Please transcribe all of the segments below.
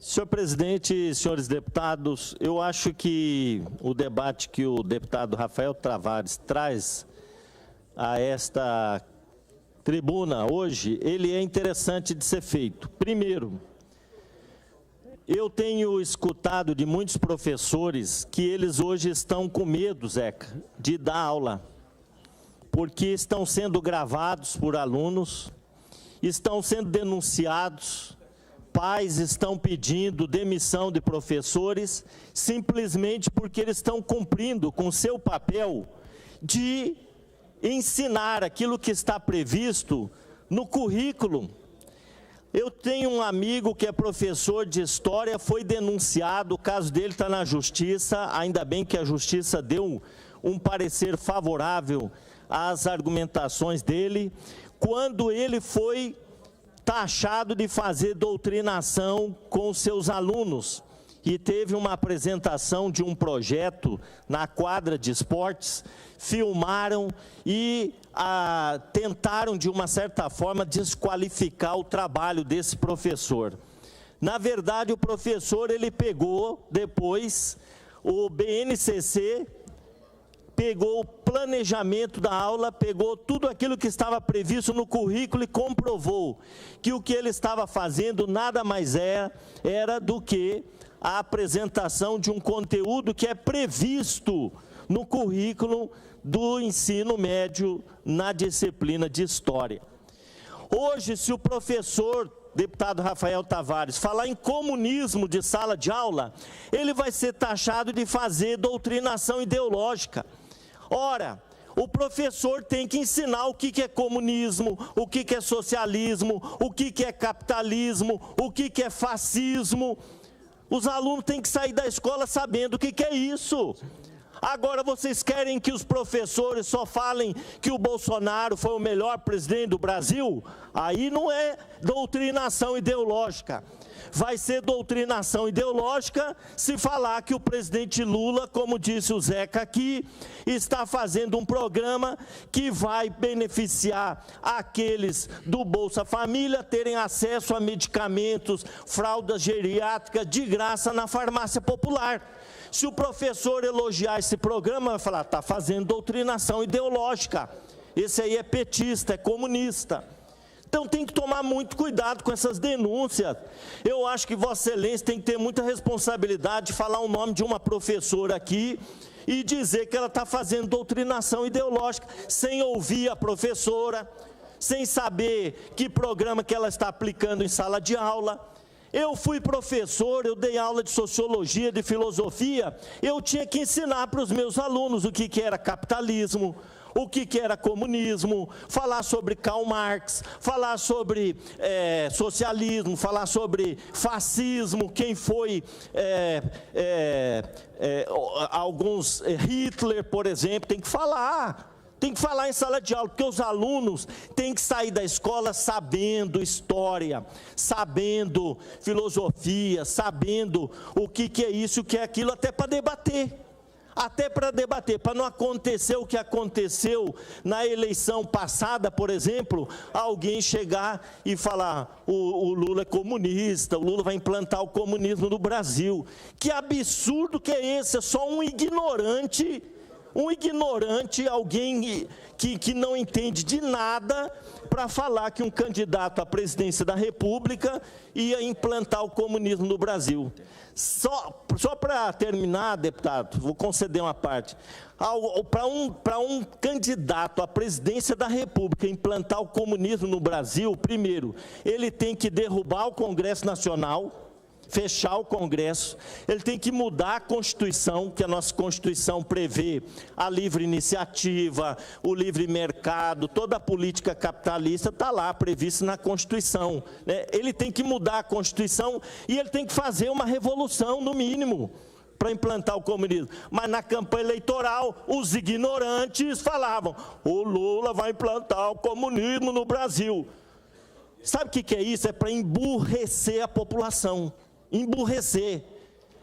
Senhor presidente, senhores deputados, eu acho que o debate que o deputado Rafael Tavares traz a esta tribuna hoje, ele é interessante de ser feito. Primeiro, eu tenho escutado de muitos professores que eles hoje estão com medo, Zeca, de dar aula, porque estão sendo gravados por alunos, estão sendo denunciados, pais estão pedindo demissão de professores, simplesmente porque eles estão cumprindo com seu papel de ensinar aquilo que está previsto no currículo. Eu tenho um amigo que é professor de história, foi denunciado, o caso dele está na justiça, ainda bem que a justiça deu um parecer favorável às argumentações dele, quando ele foi taxado de fazer doutrinação com seus alunos e teve uma apresentação de um projeto na quadra de esportes, filmaram e tentaram de uma certa forma desqualificar o trabalho desse professor. Na verdade, o professor ele pegou depois o BNCC, pegou o planejamento da aula, pegou tudo aquilo que estava previsto no currículo e comprovou que o que ele estava fazendo nada mais era do que a apresentação de um conteúdo que é previsto no currículo do ensino médio na disciplina de História. Hoje, se o professor, deputado Rafael Tavares, falar em comunismo de sala de aula, ele vai ser taxado de fazer doutrinação ideológica. Ora, o professor tem que ensinar o que é comunismo, o que é socialismo, o que é capitalismo, o que é fascismo. Os alunos têm que sair da escola sabendo o que é isso. Agora vocês querem que os professores só falem que o Bolsonaro foi o melhor presidente do Brasil? Aí não é doutrinação ideológica. Vai ser doutrinação ideológica se falar que o presidente Lula, como disse o Zeca aqui, está fazendo um programa que vai beneficiar aqueles do Bolsa Família terem acesso a medicamentos, fraldas geriátricas de graça na farmácia popular. Se o professor elogiar esse programa, vai falar, está fazendo doutrinação ideológica. Esse aí é petista, é comunista. Então tem que tomar muito cuidado com essas denúncias. Eu acho que Vossa Excelência tem que ter muita responsabilidade de falar o nome de uma professora aqui e dizer que ela está fazendo doutrinação ideológica, sem ouvir a professora, sem saber que programa que ela está aplicando em sala de aula. Eu fui professor, eu dei aula de sociologia, de filosofia, eu tinha que ensinar para os meus alunos o que era capitalismo, o que era comunismo, falar sobre Karl Marx, falar sobre socialismo, falar sobre fascismo, quem foi alguns, Hitler, por exemplo, tem que falar. Tem que falar em sala de aula, porque os alunos têm que sair da escola sabendo história, sabendo filosofia, sabendo o que é isso, o que é aquilo, até para debater. Até para debater, para não acontecer o que aconteceu na eleição passada, por exemplo, alguém chegar e falar, o Lula é comunista, o Lula vai implantar o comunismo no Brasil. Que absurdo que é esse? É só um ignorante, alguém que não entende de nada, para falar que um candidato à presidência da República ia implantar o comunismo no Brasil. Só para terminar, deputado, vou conceder uma parte. Para um candidato à presidência da República implantar o comunismo no Brasil, primeiro, ele tem que derrubar o Congresso Nacional, fechar o Congresso, ele tem que mudar a Constituição, que a nossa Constituição prevê a livre iniciativa, o livre mercado, toda a política capitalista está lá prevista na Constituição, né? Ele tem que mudar a Constituição e ele tem que fazer uma revolução, no mínimo, para implantar o comunismo. Mas na campanha eleitoral, os ignorantes falavam, o Lula vai implantar o comunismo no Brasil. Sabe o que é isso? É para emburrecer a população. Emburrecer,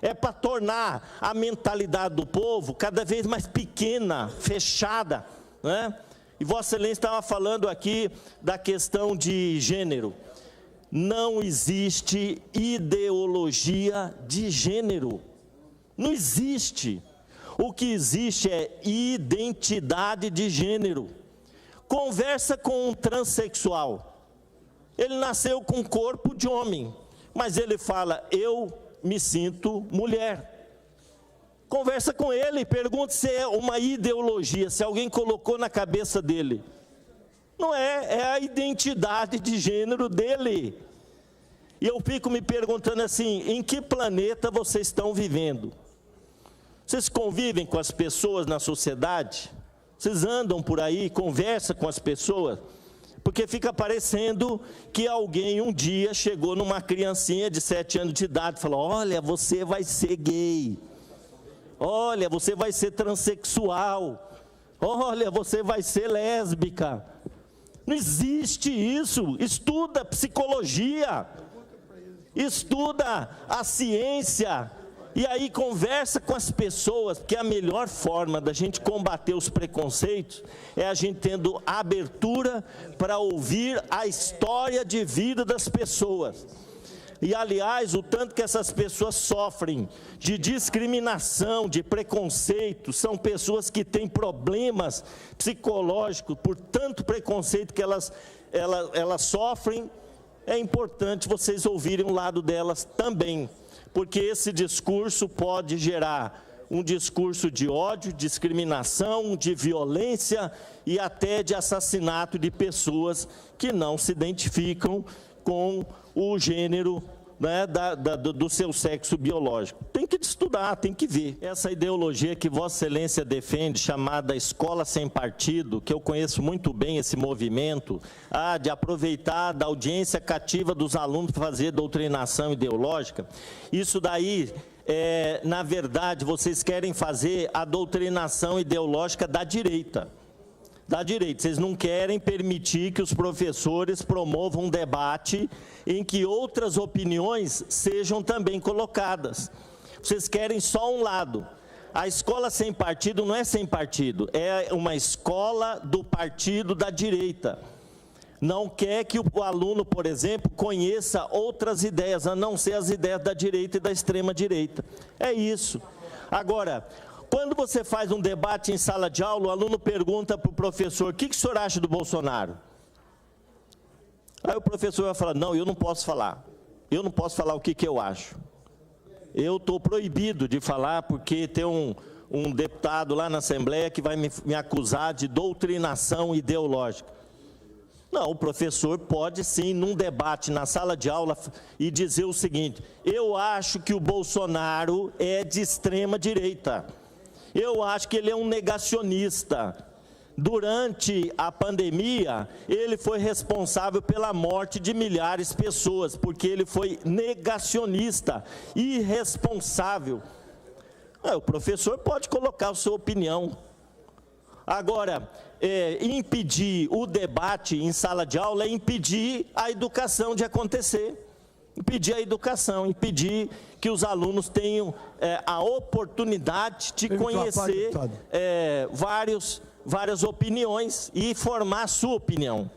é para tornar a mentalidade do povo cada vez mais pequena, fechada, né? E Vossa Excelência estava falando aqui da questão de gênero. não existe ideologia de gênero. Não existe. O que existe é identidade de gênero. Conversa com um transexual. Ele nasceu com corpo de homem, mas ele fala, eu me sinto mulher. Conversa com ele, pergunta se é uma ideologia, se alguém colocou na cabeça dele. Não é, é a identidade de gênero dele. E eu fico me perguntando assim, em que planeta vocês estão vivendo? Vocês convivem com as pessoas na sociedade? Vocês andam por aí, conversam com as pessoas? Porque fica parecendo que alguém um dia chegou numa criancinha de 7 anos de idade e falou, olha, você vai ser gay. Olha, você vai ser transexual. Olha, você vai ser lésbica. Não existe isso. Estuda psicologia. Estuda a ciência. E aí conversa com as pessoas, porque a melhor forma da gente combater os preconceitos é a gente tendo abertura para ouvir a história de vida das pessoas. E, aliás, o tanto que essas pessoas sofrem de discriminação, de preconceito, são pessoas que têm problemas psicológicos, por tanto preconceito que elas sofrem, é importante vocês ouvirem o lado delas também, porque esse discurso pode gerar um discurso de ódio, discriminação, de violência e até de assassinato de pessoas que não se identificam com o gênero, né, do seu sexo biológico. Tem que estudar, tem que ver. Essa ideologia que Vossa Excelência defende, chamada Escola Sem Partido, que eu conheço muito bem esse movimento, de aproveitar da audiência cativa dos alunos para fazer doutrinação ideológica, isso daí, na verdade, vocês querem fazer a doutrinação ideológica da direita. Da direita, vocês não querem permitir que os professores promovam um debate em que outras opiniões sejam também colocadas. Vocês querem só um lado. A escola sem partido não é sem partido, é uma escola do partido da direita. Não quer que o aluno, por exemplo, conheça outras ideias, a não ser as ideias da direita e da extrema direita. É isso. Agora, quando você faz um debate em sala de aula, o aluno pergunta para o professor, o que o senhor acha do Bolsonaro? Aí o professor vai falar, não, eu não posso falar. Eu não posso falar o que eu acho. Eu estou proibido de falar porque tem um deputado lá na Assembleia que vai me acusar de doutrinação ideológica. Não, o professor pode sim, num debate na sala de aula, e dizer o seguinte, eu acho que o Bolsonaro é de extrema direita. Eu acho que ele é um negacionista. Durante a pandemia, ele foi responsável pela morte de milhares de pessoas, porque ele foi negacionista, irresponsável. O professor pode colocar a sua opinião. Agora, impedir o debate em sala de aula é impedir a educação de acontecer. Impedir a educação, impedir que os alunos tenham a oportunidade de conhecer várias opiniões e formar a sua opinião.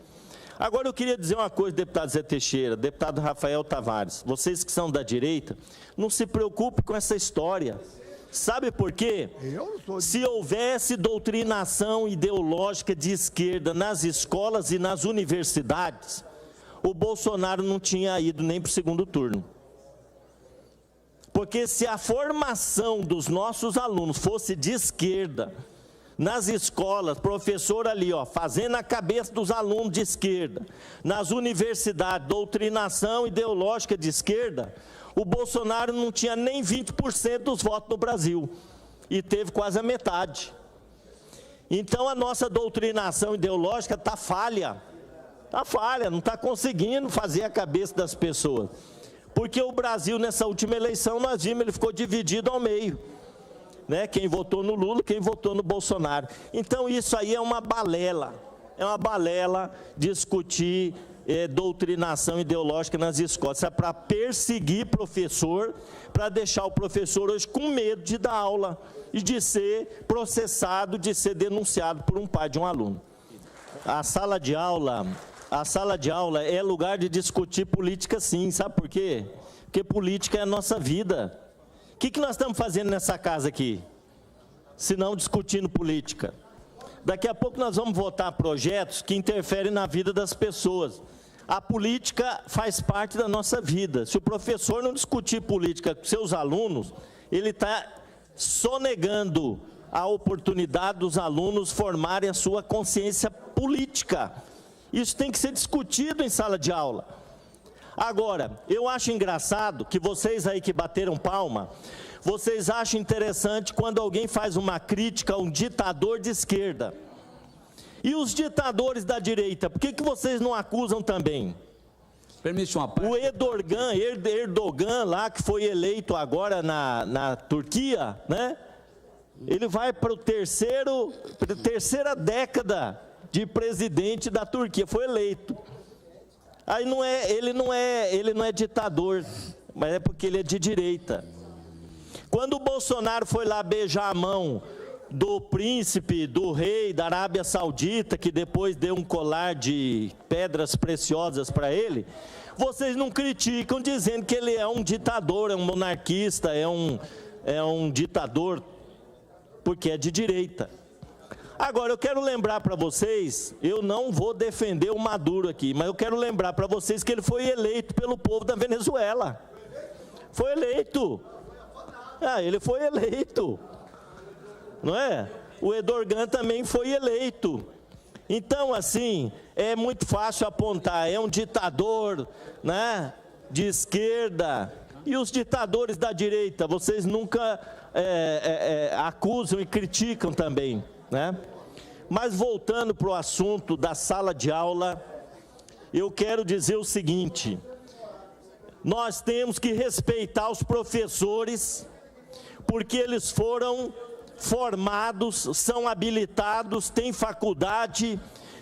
Agora eu queria dizer uma coisa, deputado Zé Teixeira, deputado Rafael Tavares, vocês que são da direita, não se preocupem com essa história. Sabe por quê? Se houvesse doutrinação ideológica de esquerda nas escolas e nas universidades, o Bolsonaro não tinha ido nem para o segundo turno. Porque se a formação dos nossos alunos fosse de esquerda, nas escolas, professor ali, fazendo a cabeça dos alunos de esquerda, nas universidades, doutrinação ideológica de esquerda, o Bolsonaro não tinha nem 20% dos votos no Brasil, e teve quase a metade. Então a nossa doutrinação ideológica está falha. Está falha, não está conseguindo fazer a cabeça das pessoas. Porque o Brasil, nessa última eleição, nós vimos, ele ficou dividido ao meio. Né? Quem votou no Lula, quem votou no Bolsonaro. Então isso aí é uma balela discutir doutrinação ideológica nas escolas. Isso é para perseguir professor, para deixar o professor hoje com medo de dar aula e de ser processado, de ser denunciado por um pai de um aluno. A sala de aula a sala de aula é lugar de discutir política, sim. Sabe por quê? Porque política é a nossa vida. O que nós estamos fazendo nessa casa aqui? Se não discutindo política. Daqui a pouco nós vamos votar projetos que interferem na vida das pessoas. A política faz parte da nossa vida. Se o professor não discutir política com seus alunos, ele está sonegando a oportunidade dos alunos formarem a sua consciência política. Isso tem que ser discutido em sala de aula. Agora, eu acho engraçado que vocês aí que bateram palma, vocês acham interessante quando alguém faz uma crítica a um ditador de esquerda. E os ditadores da direita, por que vocês não acusam também? Permite uma parte. O Erdogan lá, que foi eleito agora na Turquia, né? Ele vai para a terceira década de presidente da Turquia, foi eleito. Aí ele não é ditador, mas é porque ele é de direita. Quando o Bolsonaro foi lá beijar a mão do príncipe, do rei da Arábia Saudita, que depois deu um colar de pedras preciosas para ele, vocês não criticam dizendo que ele é um ditador, é um monarquista, é um ditador, porque é de direita. Agora, eu quero lembrar para vocês, eu não vou defender o Maduro aqui, mas eu quero lembrar para vocês que ele foi eleito pelo povo da Venezuela. Foi eleito. Ele foi eleito. Não é? O Erdogan também foi eleito. Então, assim, é muito fácil apontar, é um ditador, né, de esquerda. E os ditadores da direita, vocês nunca acusam e criticam também, né? Mas voltando para o assunto da sala de aula, eu quero dizer o seguinte: nós temos que respeitar os professores, porque eles foram formados, são habilitados, têm faculdade,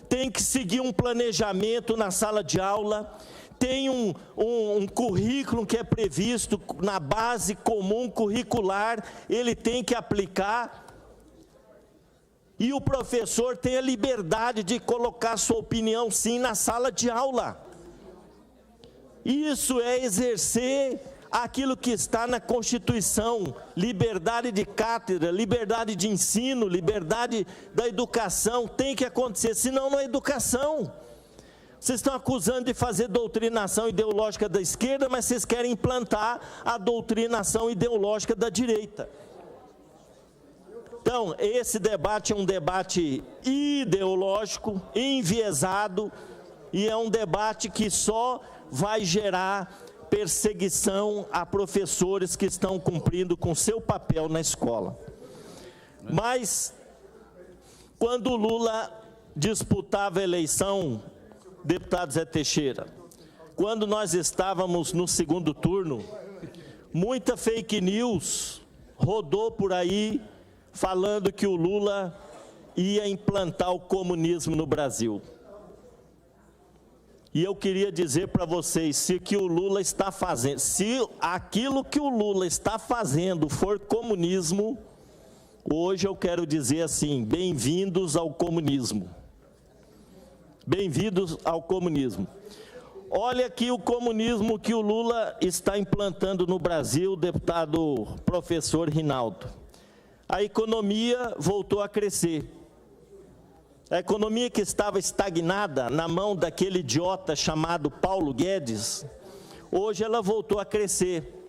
tem que seguir um planejamento na sala de aula, tem um currículo que é previsto na base comum curricular, ele tem que aplicar, e o professor tem a liberdade de colocar sua opinião, sim, na sala de aula. Isso é exercer aquilo que está na Constituição: liberdade de cátedra, liberdade de ensino, liberdade da educação, tem que acontecer, senão não é educação. Vocês estão acusando de fazer doutrinação ideológica da esquerda, mas vocês querem implantar a doutrinação ideológica da direita. Então, esse debate é um debate ideológico, enviesado, e é um debate que só vai gerar perseguição a professores que estão cumprindo com seu papel na escola. Mas, quando o Lula disputava a eleição, deputado Zé Teixeira, quando nós estávamos no segundo turno, muita fake news rodou por aí, falando que o Lula ia implantar o comunismo no Brasil. E eu queria dizer para vocês, se aquilo que o Lula está fazendo for comunismo, hoje eu quero dizer assim: bem-vindos ao comunismo. Bem-vindos ao comunismo. Olha aqui o comunismo que o Lula está implantando no Brasil, deputado professor Rinaldo. A economia voltou a crescer. A economia que estava estagnada na mão daquele idiota chamado Paulo Guedes, hoje ela voltou a crescer.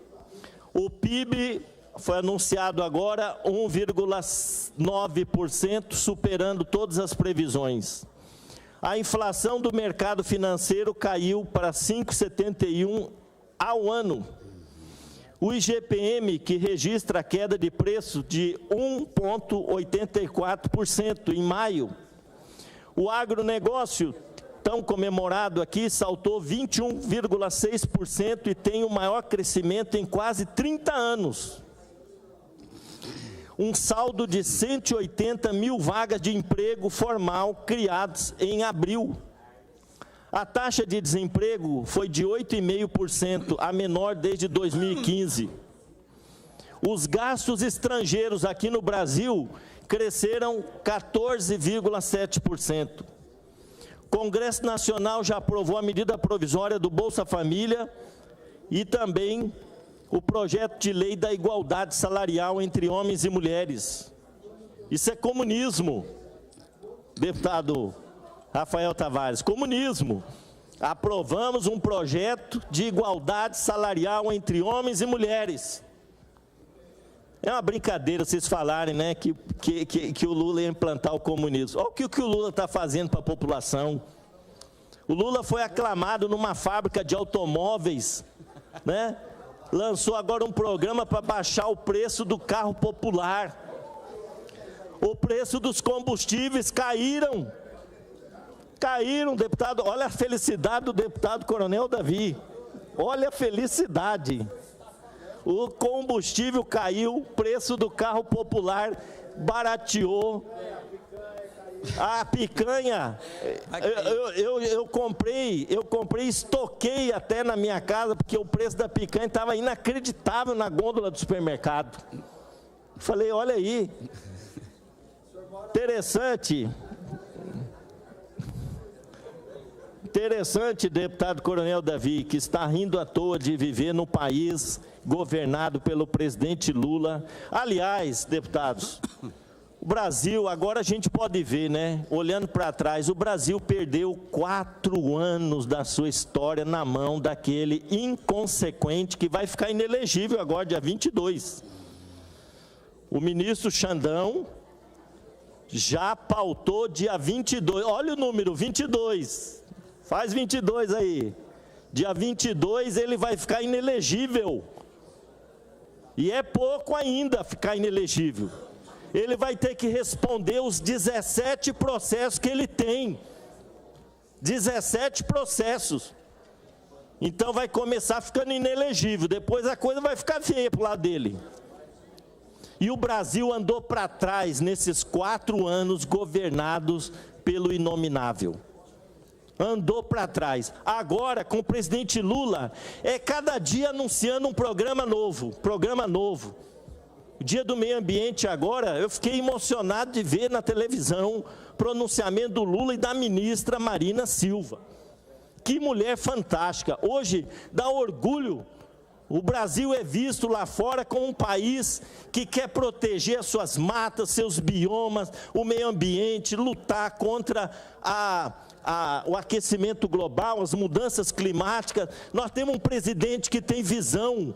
O PIB foi anunciado agora 1,9%, superando todas as previsões. A inflação do mercado financeiro caiu para 5,71% ao ano. O IGPM, que registra a queda de preço de 1,84% em maio. O agronegócio, tão comemorado aqui, saltou 21,6% e tem o maior crescimento em quase 30 anos. Um saldo de 180 mil vagas de emprego formal criadas em abril. A taxa de desemprego foi de 8,5%, a menor desde 2015. Os gastos estrangeiros aqui no Brasil cresceram 14,7%. Congresso Nacional já aprovou a medida provisória do Bolsa Família e também o projeto de lei da igualdade salarial entre homens e mulheres. Isso é comunismo, deputado Rafael Tavares, comunismo. Aprovamos um projeto de igualdade salarial entre homens e mulheres. É uma brincadeira vocês falarem, né, que o Lula ia implantar o comunismo. Olha o que o Lula está fazendo para a população. O Lula foi aclamado numa fábrica de automóveis, né? Lançou agora um programa para baixar o preço do carro popular. O preço dos combustíveis caíram. Caíram, deputado. Olha a felicidade do deputado Coronel Davi. Olha a felicidade. O combustível caiu, o preço do carro popular barateou. A picanha, eu comprei, estoquei até na minha casa, porque o preço da picanha estava inacreditável na gôndola do supermercado. Falei, olha aí, interessante, deputado Coronel Davi, que está rindo à toa de viver num país governado pelo presidente Lula. Aliás, deputados, o Brasil, agora a gente pode ver, né, olhando para trás, o Brasil perdeu 4 anos da sua história na mão daquele inconsequente que vai ficar inelegível agora, dia 22. O ministro Xandão já pautou dia 22, olha o número, 22, faz 22 aí. Dia 22 ele vai ficar inelegível. E é pouco ainda ficar inelegível. Ele vai ter que responder os 17 processos que ele tem. 17 processos. Então vai começar ficando inelegível, depois a coisa vai ficar feia para o lado dele. E o Brasil andou para trás nesses 4 anos governados pelo inominável. Andou para trás. Agora, com o presidente Lula, é cada dia anunciando um programa novo. O Dia do Meio Ambiente agora, eu fiquei emocionado de ver na televisão o pronunciamento do Lula e da ministra Marina Silva. Que mulher fantástica. Hoje dá orgulho. O Brasil é visto lá fora como um país que quer proteger as suas matas, seus biomas, o meio ambiente, lutar contra o aquecimento global, as mudanças climáticas. Nós temos um presidente que tem visão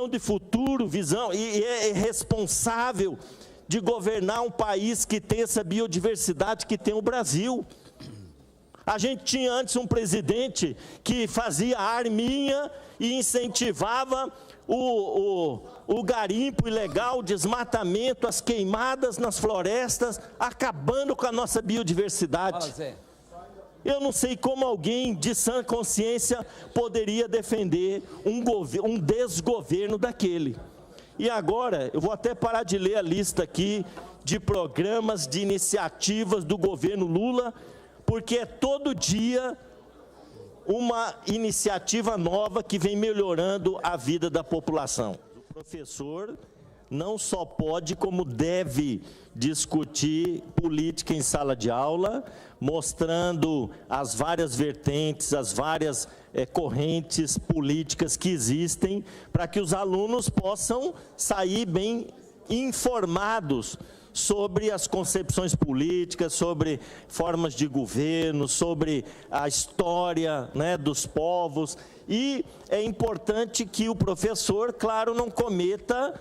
de futuro, e é responsável de governar um país que tem essa biodiversidade que tem o Brasil. A gente tinha antes um presidente que fazia arminha e incentivava o garimpo ilegal, o desmatamento, as queimadas nas florestas, acabando com a nossa biodiversidade. Fala, Zé. Eu não sei como alguém de sã consciência poderia defender um desgoverno daquele. E agora, eu vou até parar de ler a lista aqui de programas, de iniciativas do governo Lula, porque é todo dia uma iniciativa nova que vem melhorando a vida da população. O professor não só pode, como deve discutir política em sala de aula, mostrando as várias vertentes, as várias correntes políticas que existem, para que os alunos possam sair bem informados sobre as concepções políticas, sobre formas de governo, sobre a história, né, dos povos. E é importante que o professor, claro, não cometa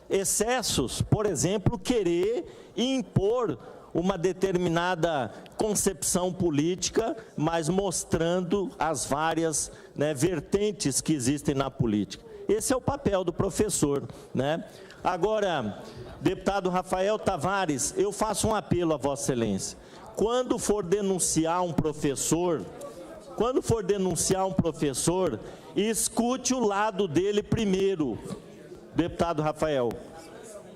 excessos, por exemplo, querer impor uma determinada concepção política, mas mostrando as várias, né, vertentes que existem na política. Esse é o papel do professor, né? Agora, deputado Rafael Tavares, eu faço um apelo a Vossa Excelência. Quando for denunciar um professor, escute o lado dele primeiro, deputado Rafael.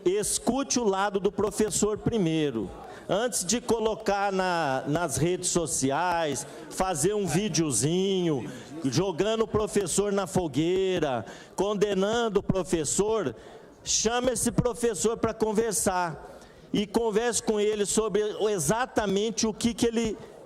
Escute o lado do professor primeiro. Antes de colocar nas redes sociais, fazer um videozinho, jogando o professor na fogueira, condenando o professor, chama esse professor para conversar e converse com ele sobre exatamente o que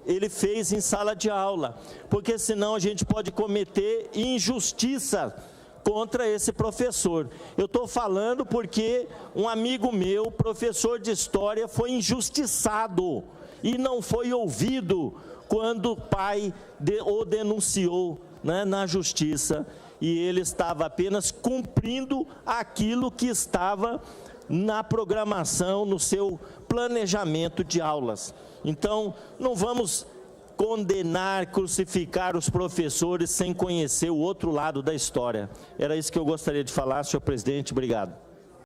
ele fez em sala de aula, porque senão a gente pode cometer injustiça contra esse professor. Eu estou falando porque um amigo meu, professor de História, foi injustiçado e não foi ouvido quando o pai o denunciou, né, na justiça, e ele estava apenas cumprindo aquilo que estava na programação, no seu planejamento de aulas. Então, não vamos condenar, crucificar os professores sem conhecer o outro lado da história. Era isso que eu gostaria de falar, senhor presidente. Obrigado.